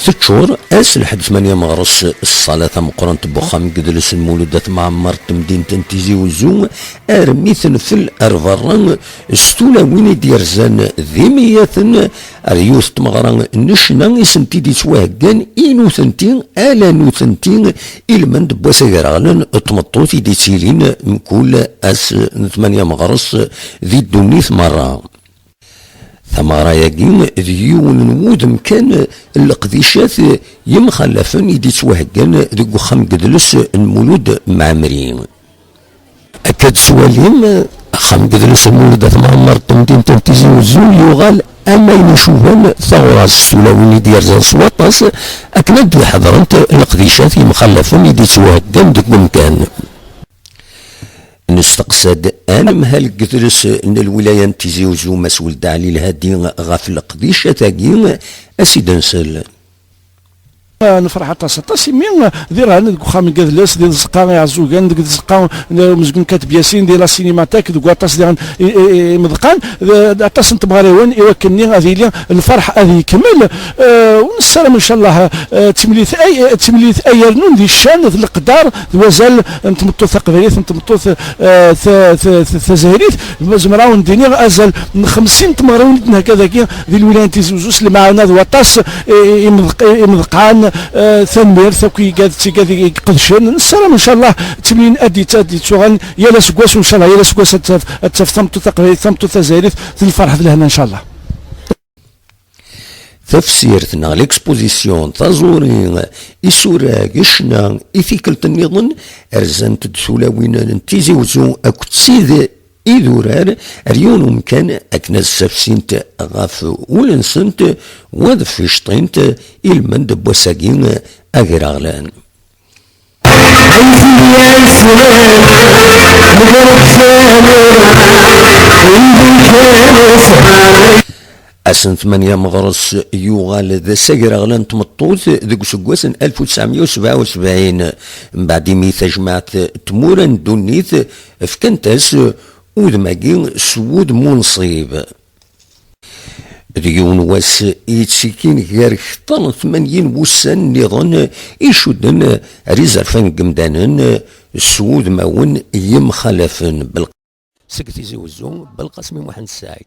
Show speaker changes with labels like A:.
A: تشور اس لحد 8 مغرس الصلاة مقرن بوخام قدلس المولودات معمر تمدين تنتيزي وزوم ارميثن في الارفران ستولا وين ديرزان ذيميات ريوث مغران نشنا سنتي سواهقان إنو ثنتين آلا نو ثنتين إلمن دبوسا غرالن تمطوثي دي تيلين مكول أس 8 مغرس ذي الدونيث مرة ثمارا ياقين ذيون نمود كان القديشات يمخلفن يدي توهقان ذي وخام قدلس المولود معمرين أكاد سواليم خام قدلس المولود معمر تمدين تنتيزي وزول يغال اما ينشوفن ثورة السلاويني ديال زان سواطاس اكنا دي حضرنت القديشات يمخلفن يدي توهقان ديك ممكن نستقصد انا مهال قدرس ان الولايه نتيزي وزو مسؤول داعي الهادي غاف القديشه تاقي اسيد نسل
B: نفرح طاس مين دير انا دوك خام كادلاس ديال الزقا يعزوكان ديك الزقا مزكون كاتب ياسين ديال السينماتيك دوك طاس ديال مذقان طاس نتبغاريون يوكلني غادي لي الفرح غادي يكمل ونسلم ان شاء الله تمليث ايرنون دي الشان في القدار وزال نتمطو ثقفيت نتمطو ثزهريت زمراون ديني ازال 50 تمراون هكذا كي ديال الولايه تيزوز المعاونه وطاس يمذقان ثمير ثوكي قاد قدشن السلام ان شاء الله تمرين ادي تشوغان يا لا سكواس ان شاء الله يا لا سكواس ثمتو تقريبا ثمتو تزايرث الفرح في الهنا ان شاء الله
A: تفسيرتنا ليكسبوزيسيون تازورين إسورا قشنا إثيكل النظن أرزنت دسولاوين نتيزي وزو أكتسيد إذورار ريون مكان أكناز سفسينت غاف ولنسنت وذفشطينت إلمند بوساقين أغراغلان أسن 8 مغرس يوغال ذا ساقراغلان تمطوث ذوك سكواسن 1977 من بعد ميثا جماعة تمورن دونيث فكنتاس ودماقين سود منصيب ديون واس يتسكين غير خطان 80 وسان نظن يشدن ريزرفان قمدانن سود ماون يمخلفن سكتي زوزو بالقسم محمد الساعي.